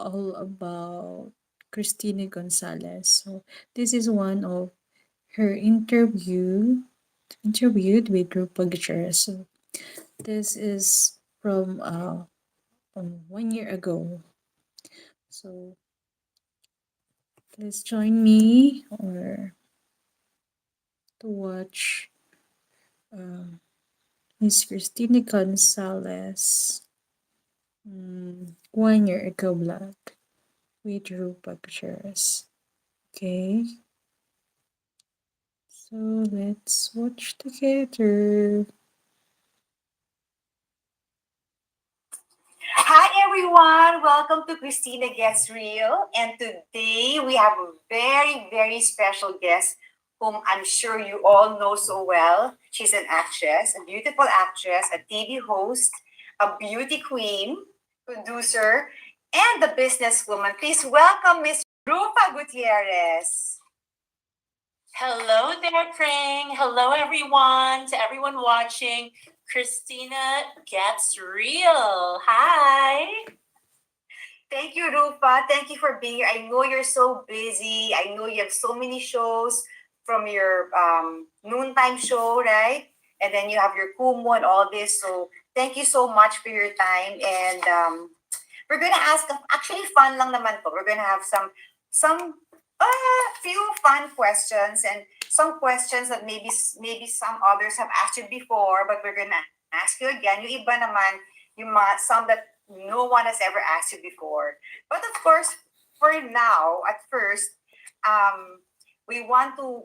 all about Christina Gonzalez. So this is one of her interviewed with Ruffa Gutierrez. So this is from 1 year ago. So please join me or to watch um, Miss Christina Gonzalez 1 year ago vlog with Ruffa Gutierrez. Okay, so let's watch together. Hi everyone, welcome to Christina Gets Real. And today we have a very, very special guest whom I'm sure you all know so well. She's an actress, a beautiful actress, a TV host, a beauty queen, producer, and a businesswoman. Please welcome Miss Ruffa Gutierrez. Hello there, Kring. Hello, everyone. To everyone watching, Christina Gets Real. Hi. Thank you, Rupa. Thank you for being here. I know you're so busy. I know you have so many shows from your noontime show, right? And then you have your Kumu and all this. So thank you so much for your time. And we're gonna ask. Actually, fun lang naman to. We're gonna have some few fun questions and some questions that maybe some others have asked you before, but we're gonna ask you again. Yung iba naman, some that no one has ever asked you before. But of course, for now, at first, we want to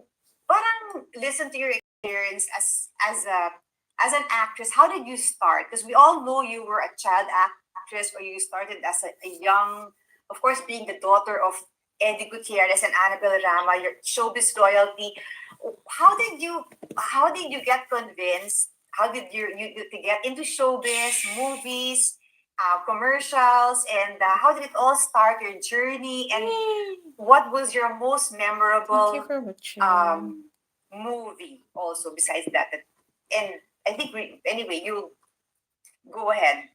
parang listen to your experience as an actress. How did you start? Because we all know you were a child actress, or you started as a young, of course, being the daughter of Eddie Gutierrez and Annabelle Rama, your showbiz royalty. How did you get convinced? How did you to get into showbiz, movies, commercials, and how did it all start? Your journey, and what was your most Thank you memorable for watching. movie? Also, besides that, and I think anyway, you go ahead.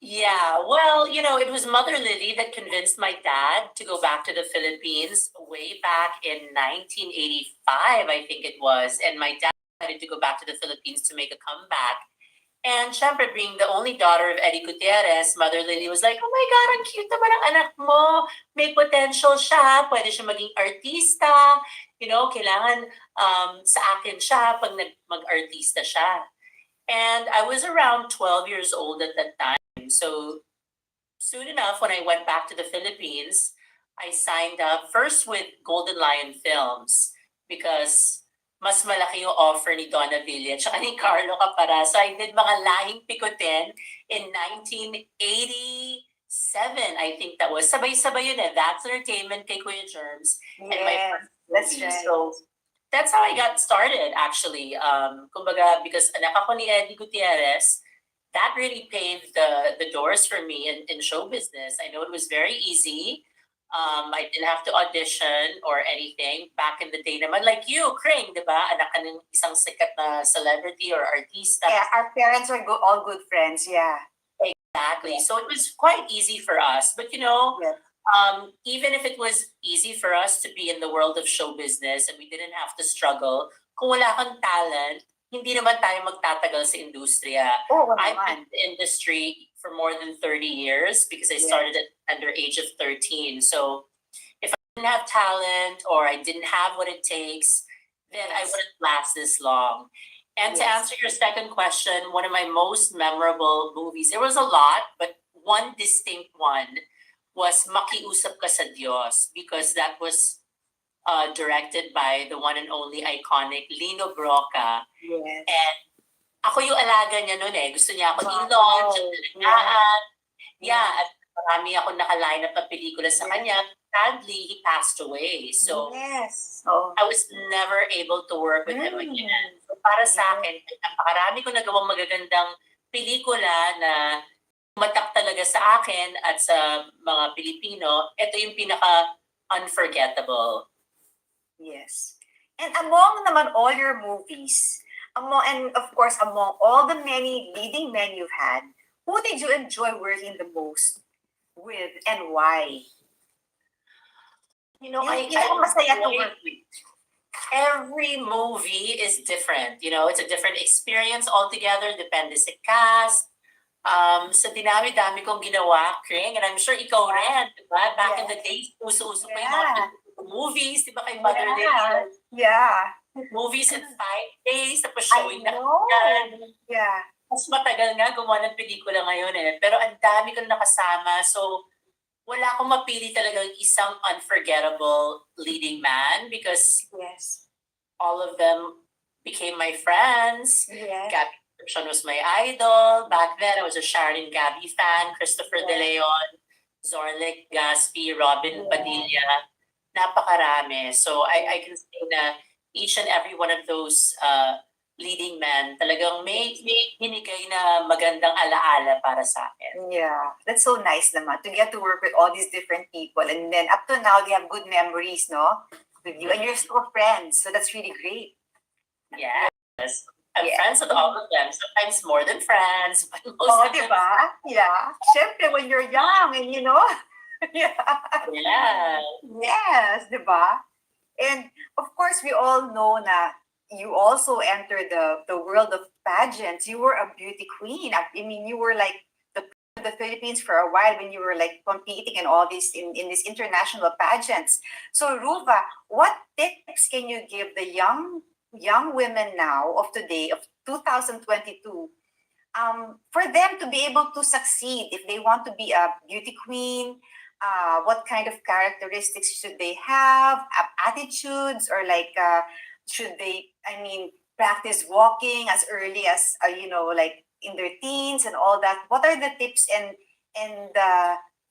Yeah, well, it was Mother Lily that convinced my dad to go back to the Philippines way back in 1985, I think it was. And my dad decided to go back to the Philippines to make a comeback. And syempre, being the only daughter of Eddie Gutierrez, Mother Lily was like, oh my God, ang cute naman ang anak mo. May potential siya. Pwede siya maging artista. Kailangan sa akin siya pag mag-artista siya. And I was around 12 years old at that time. So soon enough, when I went back to the Philippines, I signed up first with Golden Lion Films because mas malaki yung offer ni Donna Villa at ni Carlo Capara. So I did mga lahing pikutin in 1987. I think that was. Sabay-sabay yun eh. That's Entertainment kay Kuya Germs. And my Yes, first that's movie. right. So that's how I got started, actually. Kumbaga, because anak ako ni Eddie Gutierrez, that really paved the doors for me in show business. I know it was very easy. I didn't have to audition or anything. Back in the day naman, like you, Kring, di ba? Anak ka ng isang sikat na celebrity or artista. Yeah, our parents are all good friends. Yeah. Exactly. So it was quite easy for us. But Yes. even if it was easy for us to be in the world of show business and we didn't have to struggle, kung wala kang talent, hindi naman tayo magtatagal sa industriya. Oh, I've naman. been in the industry for more than 30 years because I Yes. started at under age of 13. So if I didn't have talent or I didn't have what it takes, then I Yes. wouldn't last this long. And to Yes. answer your second question, one of my most memorable movies, there was a lot, but one distinct one was Makiusap Ka sa Diyos because that was directed by the one and only iconic Lino Broca. Yes. And ako yung alaga niya noon eh. Gusto niya ako Wow. i-launch at alagaan. Yeah. Yeah, at marami ako nakaline up na pelikula sa Yeah. kanya. Sadly, he passed away. So Yes. Oh. I was never able to work with him Mm. again. So para sa akin, napakarami ko nagawang magagandang pelikula na tumatak talaga sa akin at sa mga Pilipino. Ito yung pinaka-unforgettable. Yes. And among naman all your movies, and of course among all the many leading men you've had, who did you enjoy working the most? with and why? You know, Yung I pinakamasaya to enjoy work with. every movie is different. You know, it's a different experience altogether. Depende sa cast. Sa dinami-dami kong ginawa, Kring, and I'm sure ikaw rin, di ba? Back in the Yes. days, uso-uso pa yung mga Yeah. movies, di ba, kay Mother Yeah. Lily? Yeah. Movies in 5 days, tapos I showing na know. yan. Yeah. Mas matagal nga gumawa ng pelikula ngayon eh. Pero ang dami kong nakasama. So, wala akong mapili talagang isang unforgettable leading man because Yes. all of them became my friends. Yes. Gabby Concepcion was my idol. Back then, I was a Sharon and Gabby fan. Christopher De Yeah. Leon, Zorlic Gaspi, Robin Yeah. Padilla. Napakarami. So, I can say na each and every one of those leading men talagang may binigay na magandang alaala para sa akin. Yeah, that's so nice naman to get to work with all these different people, and then up to now they have good memories, no, with you, and you're still friends. So that's really great. Yes. I'm Yeah. friends with all of them. Sometimes more than friends, but most Oh, of them. diba? Yeah. Syempre, when you're young and you know, yeah. Yeah. Yes, diba? And of course, we all know na you also entered the world of pageants. You were a beauty queen. I mean, you were like the Philippines for a while when you were like competing in all these in these international pageants. So Ruva, what tips can you give the young women now of today of 2022 for them to be able to succeed if they want to be a beauty queen? What kind of characteristics should they have? Attitudes, or like should they? I mean, practice walking as early as like in their teens and all that. What are the tips and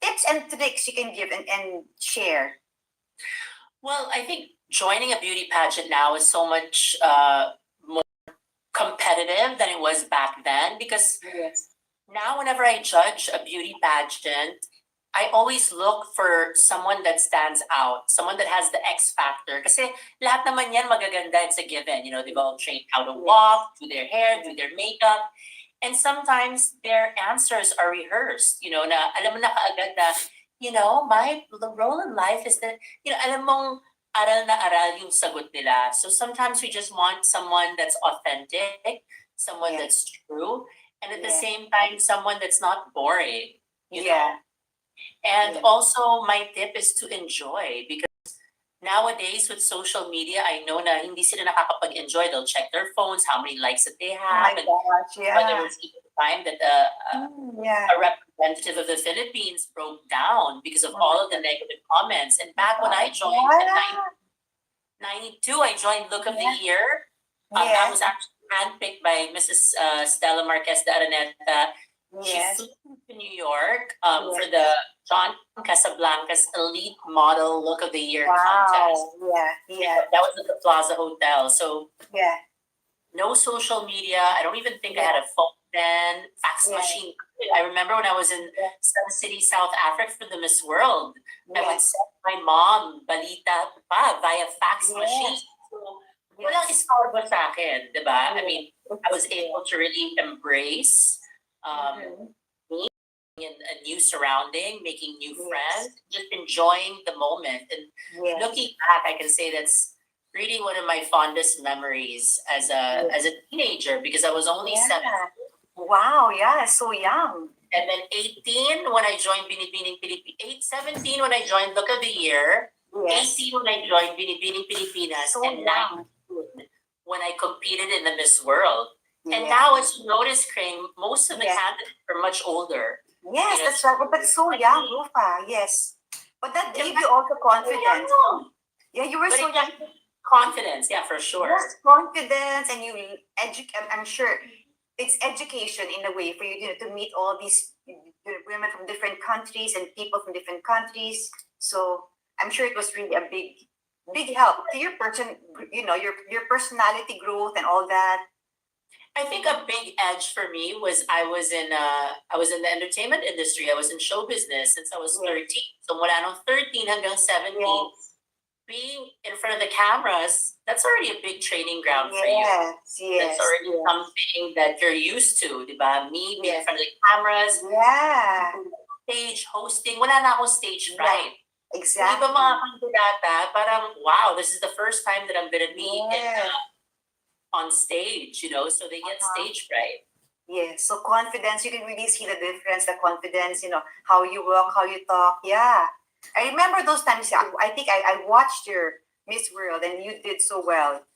tips and tricks you can give and share? Well, I think joining a beauty pageant now is so much more competitive than it was back then because Yes. now whenever I judge a beauty pageant, I always look for someone that stands out, someone that has the X factor. Kasi lahat naman yan magaganda, it's a given. You know, they've all trained how to walk, do their hair, do their makeup. And sometimes their answers are rehearsed. You know, na alam mo na kaagad na, you know, my role in life is that, you know, alam mong aral na aral yung sagot nila. So sometimes we just want someone that's authentic, someone Yeah. that's true, and at the Yeah. same time, someone that's not boring. You know? Yeah. And Yeah. also, my tip is to enjoy because nowadays with social media, I know na hindi sila nakakapag-enjoy. They'll check their phones, how many likes that they Oh have, my and gosh. there Yeah. was even a time that Yeah. a representative of the Philippines broke down because of Oh all my of the negative comments. And back when I joined in Yeah. 1992, I joined Look of the Yeah. Year. I Yes. was actually handpicked by Mrs. Stella Marquez de Araneta. She Yes. flew to New York Yes. for the John Casablanca's Elite Model Look of the Year Wow. contest. Yeah. Yeah. That was at the Plaza Hotel. So Yeah. no social media. I don't even think I had a phone then. Fax Yeah. machine. I remember when I was in Sun City, South Africa for the Miss World. I would Yes. send my mom balita pa via fax Yes. machine. So, walang istorbo sa akin, di ba? I Yeah. mean, I was able to really embrace Mhm. in a new surrounding, making new Yes. friends, just enjoying the moment. And Yes. looking back, I can say that's really one of my fondest memories as a teenager because I was only Yeah. 7. Wow. Yeah. So young. And then 18 when I joined Binibining Pilipinas. 17 when I joined Look of the Year. Yes. 18 when I joined Binibining Pilipinas. So And young. 19 when I competed in the Miss World. And Yeah. now, as you notice, Crane, most of the Yeah. candidates are much older. Yes, Yeah. that's right. But that's so young, Rufa. Yes. But that gave you also confidence. No? Yeah, you were But so it young. gives you confidence, yeah, for sure. Yes, confidence, and you I'm sure it's education in a way for you, to meet all these women from different countries and people from different countries. So I'm sure it was really a big help to your your personality growth and all that. I think a big edge for me was I was in the entertainment industry. I was in show business since I was Yes. 13. So mula nung 13 hanggang 17, being in front of the cameras, that's already a big training ground for you. Yes. That's already something that you're used to, di ba? Me being in Yes. front of the cameras, Yeah. stage hosting, wala na akong stage fright. Yung Exactly. iba mga kandidata, parang, wow, this is the first time that I'm gonna be on stage, so they get stage fright. Yes, so confidence, you can really see the difference, the confidence, how you walk, how you talk. Yeah. I remember those times. Yeah, I think I watched your Miss World and you did so well.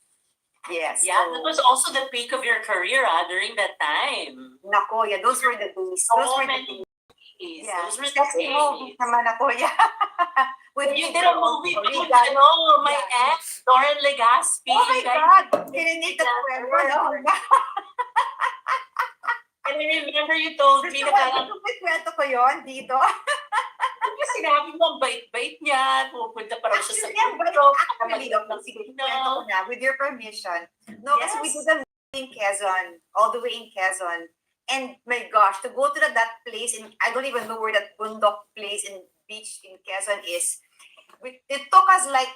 Yes. Yeah, that was also the peak of your career during that time. Nako, yeah, those were the days. Those So were the many days. movies. Yeah. Those were the Sexy movies days. naman ako, yeah. With You me, did a girl, movie also, with Regal. my Yeah. ex, Lauren Legaspi. Oh my You guys God! did Kininig the together. kwento na. And I remember you told me na parang, May kwento ko yun dito. sinabi mo, ang bait-bait niya, pupunta pa raw siya sa Actually, ang bait. Europe, Actually, ng sige, Filipino. kwento ko na, with your permission. No, kasi we did a movie in Quezon, all the way in Quezon. And my gosh, to go to that place, I don't even know where that bundok place in beach in Quezon is. It took us like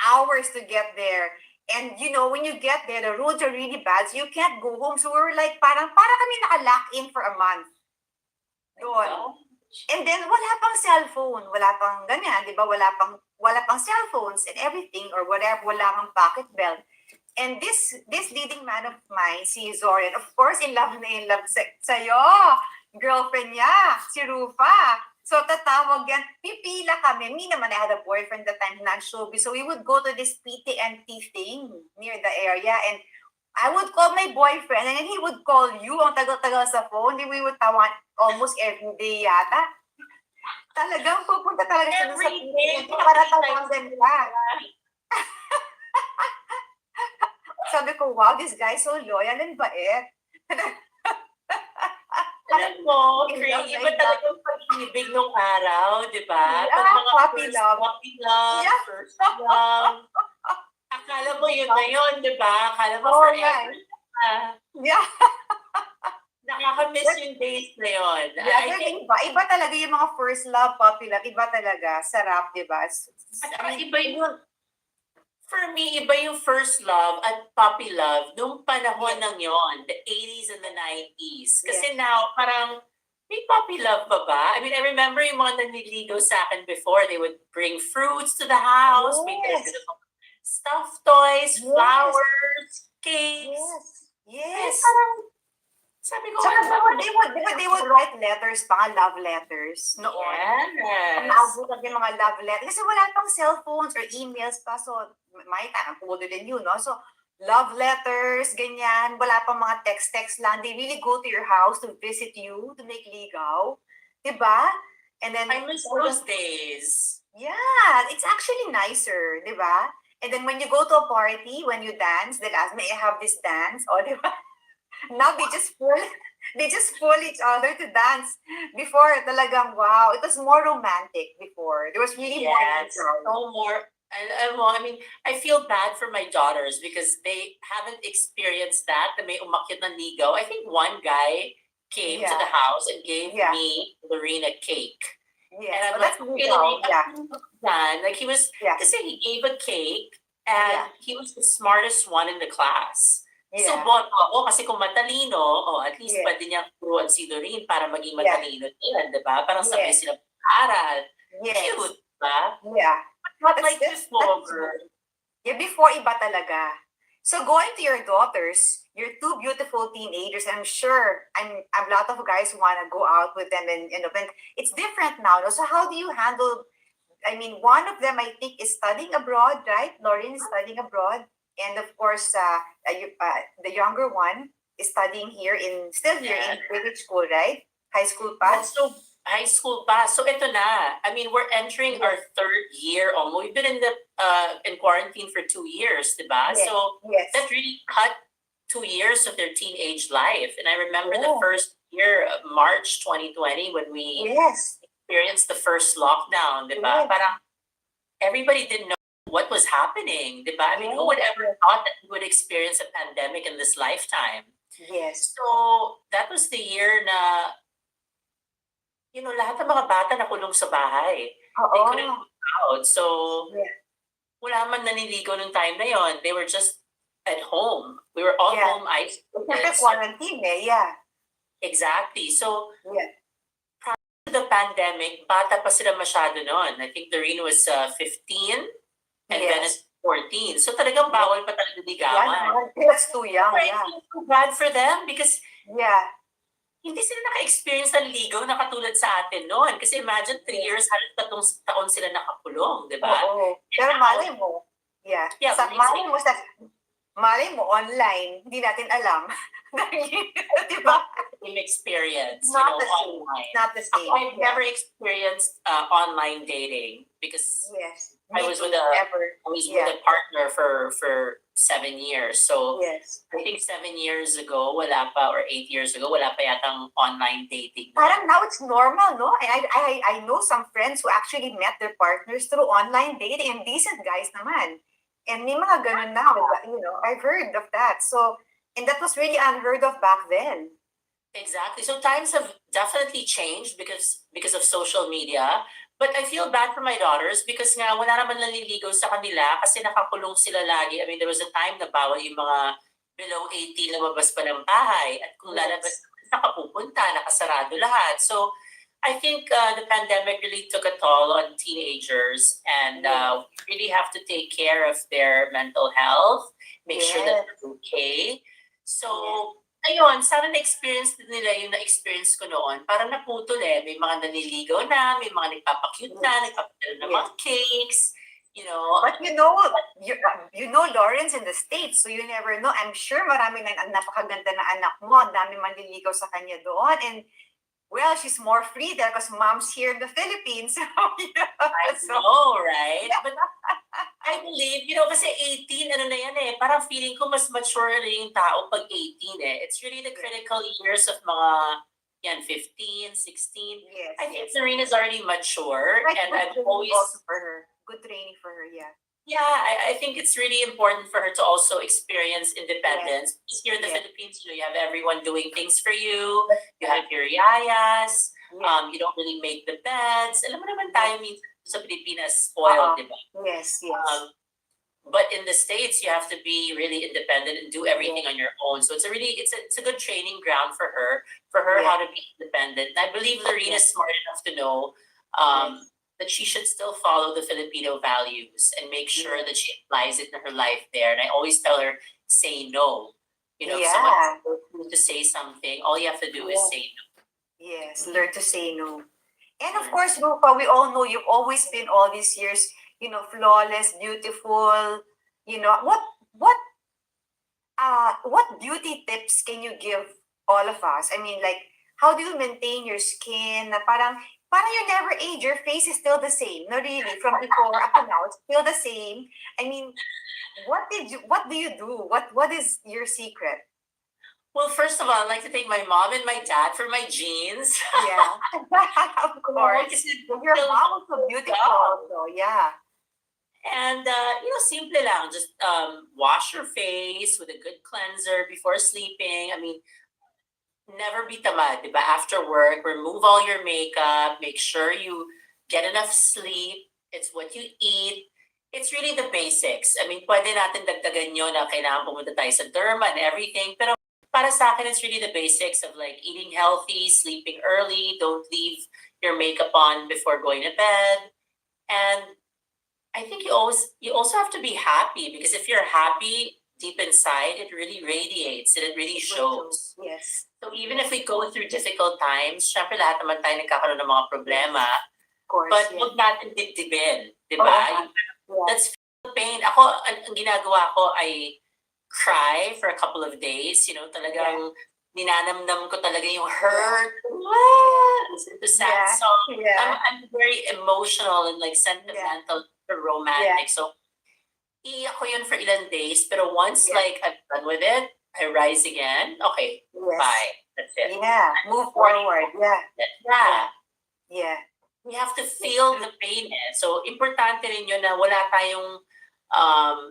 hours to get there. And when you get there, the roads are really bad, so you can't go home. So we were like, para kami naka-lock in for a month. Doon. And then wala pang cellphone, wala pang ganyan, 'di ba? Wala pang cellphones and everything or whatever, wala kang pocket belt. And this leading man of mine, si Zorian, of course, in love sa'yo. Girlfriend niya, si Ruffa. So tatawag yan, pipila kami. Me naman, I had a boyfriend that time, non-showbiz. So we would go to this PTNT thing near the area and I would call my boyfriend and then he would call you ang tagal-tagal sa phone. We would tawan almost every day yata. Talagang pupunta talaga siya sa Every day, para tawagan nila. Sabi ko, wow, this guy so loyal and bait. Alam mo, Love iba like talaga yung pag-ibig nung araw, di ba? Yeah, Pag mga puppy first love. puppy love, Yeah. first love. Akala mo yun na yun, di ba? Akala mo Oh, forever. Yeah. Nakaka-miss yung days na yun. Yeah, I pero think, iba talaga yung mga first love, puppy love. Iba talaga. Sarap, di ba? iba yung, for me, iba yung first love at puppy love nung panahon ng yon, the 80s and the 90s. Kasi now, parang, may puppy love pa ba? I mean, I remember yung mga naniligaw sa akin before, they would bring fruits to the house, may stuffed toys, flowers, cakes. Yes. Parang, sabi ko, Saka they would write letters, mga love letters noon. yes. Naabutan yung mga love letters. Kasi wala pang cellphones or emails pa. So, may tanong po din yun, no? So, love letters, ganyan. Wala pang mga text lang. They really go to your house to visit you, to make ligaw. Diba? And then, I miss those days. yeah, it's actually nicer, diba? And then when you go to a party, when you dance, they'll ask, may I have this dance? O, diba? Now they just pull each other to dance. Before, talagang wow, it was more romantic before. There was really more. I mean, I feel bad for my daughters because they haven't experienced that. Na may umakyat na ligaw. I think one guy came to the house and gave me, Lorena, cake. Yes. And I'm that's okay, yeah. Like he was, kasi he gave a cake and he was the smartest one in the class. So, boto ako kasi kung matalino, at least pwede niyang turuan si Doreen para maging matalino din, di ba? Parang sabay sila pag-aral. Cute, ba? Yeah. Not like before. Yeah, before iba talaga. So, going to your daughters, your two beautiful teenagers, I'm sure a lot of guys want to go out with them and it's different now. No? So, how do you handle, I mean, one of them I think is studying abroad, right? Lauren is studying abroad. And of course, the younger one is studying still here in grade school, right? High school pa? So, high school pa. So, ito na. I mean, we're entering our third year almost. We've been in quarantine for 2 years, diba? So, that really cut 2 years of their teenage life. And I remember the first year, March 2020, when we experienced the first lockdown, diba? Parang everybody didn't know what was happening, diba? I mean, who would ever thought that we would experience a pandemic in this lifetime? Yes. So, that was the year na, lahat ng mga bata nakulong sa bahay. They couldn't go out. So, wala man naniligo nung time na yon. They were just at home. We were all home isolated. Quarantine, yeah. Exactly. So, the pandemic, bata pa sila masyado noon. I think Doreen was 15 and Venice 14. So talagang bawal pa talaga ligawan. That's too young, I yeah. feel so bad for them because Yeah. hindi sila naka-experience ng ligaw na katulad sa atin noon. Kasi imagine 3 years, halos 3 taon sila nakakulong, di ba? Oo. Pero malay mo, yeah. Yeah, Sa, but malay mo, online, hindi natin alam. Di ba? same experience, Not the same. online. Not the same. I've Yeah. never experienced online dating because Yes. I was with a partner for 7 years. So Yes. I think 7 years ago, wala pa, or 8 years ago, wala pa yatang online dating. Parang now it's normal, no? I know some friends who actually met their partners through online dating, and decent guys naman. And may mga ganun now, I've heard of that. So, and that was really unheard of back then. Exactly. So times have definitely changed because of social media. But I feel bad for my daughters because nga wala naman naliligaw sa kanila kasi nakakulong sila lagi. I mean, there was a time na bawal yung mga below 18 lumabas pa ng bahay. At kung lalabas, nakapupunta, nakasarado lahat. So I think the pandemic really took a toll on teenagers, and we really have to take care of their mental health, make sure that they're okay. So, ayun, sana na-experience nila yung na-experience ko noon. Parang naputol eh. May mga naniligaw na, may mga nagpapakute na, nagpapadala ng mga cakes, But you know Lawrence in the States, so you never know. I'm sure marami ang napakaganda na anak mo, ang dami manliligaw sa kanya doon. And well, she's more free there because mom's here in the Philippines. I know, right? But I believe, kasi 18, ano na yan eh, parang feeling ko mas mature na yung tao pag 18 eh. It's really the critical years of mga 15, 16. Yes, I think Serena's already mature, and I've always... Also for her. Good training for her, yeah. Yeah, I think it's really important for her to also experience independence. Because here in the Philippines, you have everyone doing things for you. You have your yayas. You don't really make the beds. Alam mo naman tayo minsan sa Pilipinas spoiled, di ba? Yes. But in the States, you have to be really independent and do everything on your own. So it's a good training ground for her how to be independent. And I believe Lorena's smart enough to know that she should still follow the Filipino values and make sure that she applies it in her life there. And I always tell her, say no. If someone tells you to say something, all you have to do is say no. Yes, learn to say no. And of course, Ruffa, we all know you've always been all these years, flawless, beautiful. What beauty tips can you give all of us? I mean, like, how do you maintain your skin? Na parang you never age. Your face is still the same. No, really, from before up to now, it's still the same. I mean, what do you do? What is your secret? Well, first of all, I'd like to thank my mom and my dad for my genes. Yeah, of course. Your mom was so beautiful also, yeah. And, simple lang. Just wash your face with a good cleanser before sleeping. I mean, never be tamad, diba? After work, remove all your makeup. Make sure you get enough sleep. It's what you eat. It's really the basics. I mean, pwede natin dagdagan yun na kailangan pumunta tayo sa derma and everything. Pero para sa akin, it's really the basics of like eating healthy, sleeping early, don't leave your makeup on before going to bed. And I think you also have to be happy, because if you're happy deep inside, it really radiates and it really shows. Yes. So even if we go through difficult times, syempre lahat naman tayo nagkakaroon ng mga problema. Of course, but huwag natin dibdibin, di ba? Let's feel pain. Ako, ang ginagawa ko ay cry for a couple of days. Talagang ninanamnam ko talaga yung hurt. Listen to sad song. I'm very emotional and like sentimental, romantic. So iiyak ko yun for ilang days. Pero once like I'm done with it, I rise again. Okay, bye. That's it. Yeah, move forward. Yeah. We have to feel the pain eh. So importante rin yun na wala tayong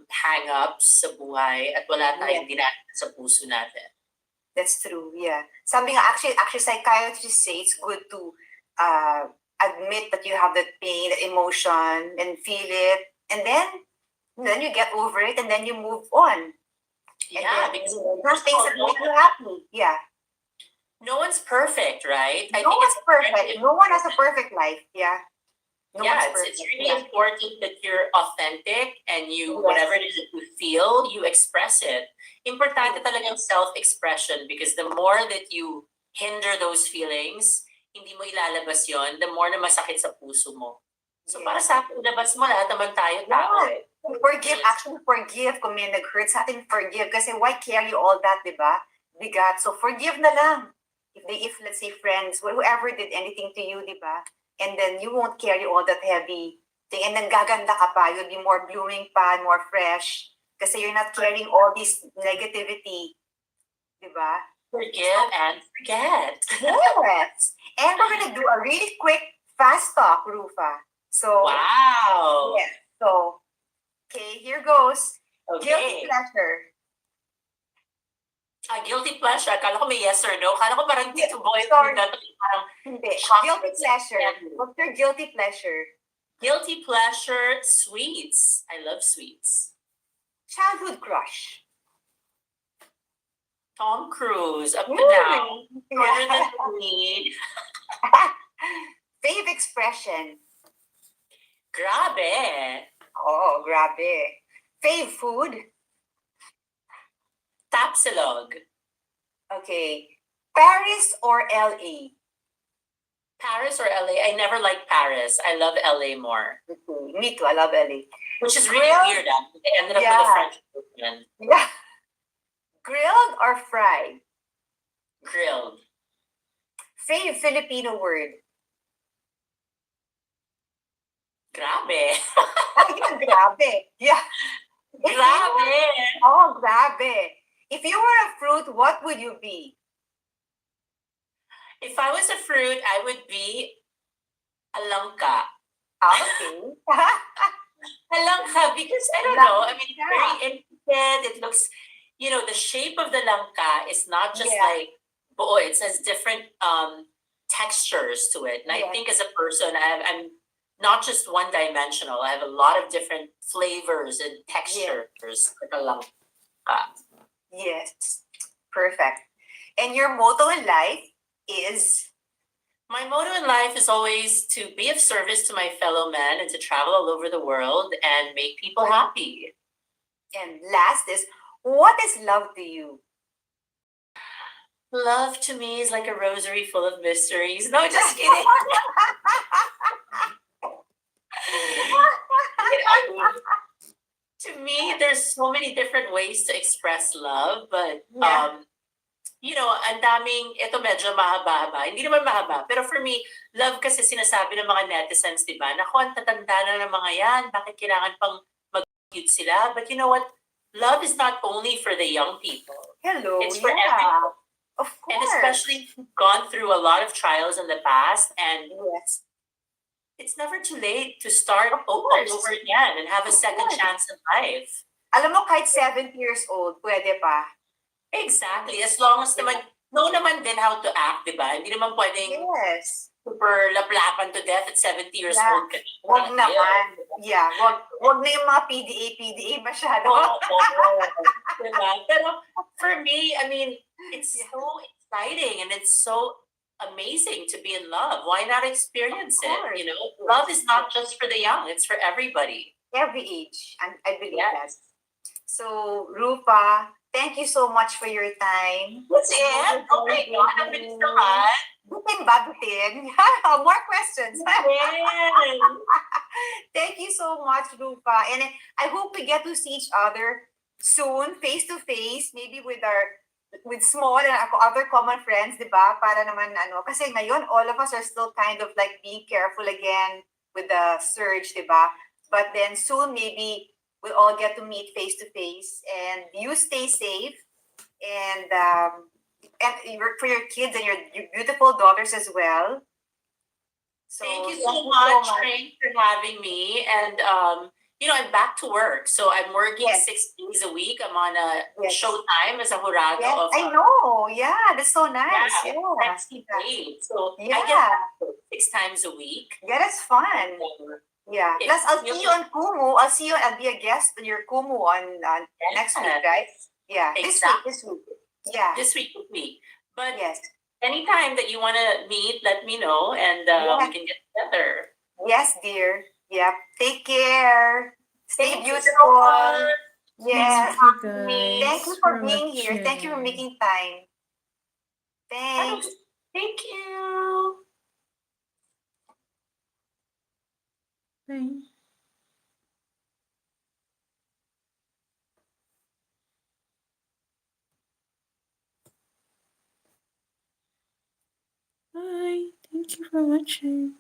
hang-ups sa buhay at wala tayong dinadaan sa puso natin. That's true, yeah. Sabi nga, actually psychiatrists say it's good to admit that you have that pain, that emotion, and feel it, and then you get over it, and then you move on. Yeah, because those things that make you happy. Yeah. No one's perfect, right? I No think one's it's perfect. very No one has a perfect life. Yeah. No yeah, one's it's perfect. really Yeah. important that you're authentic and you Yes. whatever it is that you feel, you express it. Importante Yes. talagang self-expression because the more that you hinder those feelings, hindi mo ilalabas yon, the more na masakit sa puso mo. So para Yes. sa akin, labas mo lahat naman tayo tao Yeah. eh. Forgive, actually forgive kung may nag-hurt sa atin, forgive. Kasi why carry all that, di ba? Bigat. So forgive na lang. If let's say friends, whoever did anything to you, di ba? And then you won't carry all that heavy thing. And then gaganda ka pa. You'll be more blooming pa, more fresh. Kasi you're not carrying all this negativity. Di ba? Forgive and forget. Yes. And we're gonna do a really quick, fast talk, Rufa. So, Wow. yes. So, okay, here goes. Guilty Okay. pleasure. Guilty pleasure. Akala ko may yes or no. Akala ko parang Tito Boy. Sorry. Parang Hindi. Chocolate. Guilty pleasure. What's your guilty pleasure? guilty pleasure, sweets. I love sweets. Childhood crush. Tom Cruise, up to Ooh. now. Shorter than Yeah. the need. Fave expression. Grabe. Oh, grabe. Fave food. Tapsilog. Okay. Paris or LA? Paris or LA? I never liked Paris. I love LA more. Me too. I love LA. Which is really Grilled? weird. They ended up with Yeah. a French person. Yeah. Grilled or fried? Grilled. Fave Filipino word. Grabe. Yeah, grabe. Yeah. If you Grabe. were- Oh, grabe. If you were a fruit, what would you be? If I was a fruit, I would be a langka. Okay. A langka because I don't know. I mean, it's Langka. very intricate. It looks, the shape of the langka is not just Yeah. like buo. It has different textures to it. And I Yes. think as a person, I'm not just one dimensional. I have a lot of different flavors and textures like a langka. Yes. Perfect. And your motto in life is? My motto in life is always to be of service to my fellow men and to travel all over the world and make people happy. And last is, what is love to you? Love to me is like a rosary full of mysteries. No, just kidding. To me, there's so many different ways to express love, but Yeah. ang daming, ito medyo mahaba-haba. Hindi naman mahaba, pero for me, love kasi sinasabi ng mga netizens, di ba? Naku, ang tatanda na ng mga yan, bakit kailangan pang mag-cute sila? But you know what? Love is not only for the young people. Hello. It's for yeah. everyone. Of course. And especially if you've gone through a lot of trials in the past, and Yes. it's never too late to start Of all course. over again and have a Of second course. chance in life. Alam mo, kahit 70 years old, pwede pa. Exactly. As long as naman, know naman din how to act, di ba? Hindi naman pwedeng Yes. super laplapan to death at 70 years Yeah. old. Wag naman. Yeah. Wag na yung mga PDA masyado. Diba? Pero for me, I mean, it's so exciting and it's so amazing to be in love. Why not experience Of it? course. Love is not just for the young, it's for everybody. Every age. I believe that. Yes. So, Rufa, thank you so much for your time. That's it? Oh my God, ang bilis naman. Butin ba, butin? More questions. Yes. Thank you so much, Rufa. And I hope we get to see each other soon, face to face, maybe with small and other common friends, di ba? Para naman, kasi ngayon, all of us are still kind of like being careful again with the surge, di ba? But then soon, maybe we'll all get to meet face to face. And you stay safe. And for your kids and your beautiful daughters as well. So, Thank you so much, Frank, for having me. And I'm back to work. So I'm working 6 days a week. I'm on a showtime as a jurado. Yes, I know. Yeah, that's so nice. Yeah. Sexy Babe. So I get Yeah. back 6 times a week. Yeah, that's fun. Yeah. Plus, I'll see you on Kumu. I'll be a guest on your Kumu on next week, right? Yeah. Exactly. This week. Yeah. This week with me. But yes. anytime that you want to meet, let me know, and we Yeah. can get together. Yes, dear. Yep. Take care. Stay Thank you so beautiful. much. Thanks for Yes. Thank you having me. Thank you guys for for being here. Thank you for watching. making time. Oh, Thanks. thank you. Bye. Bye. Thank you for watching.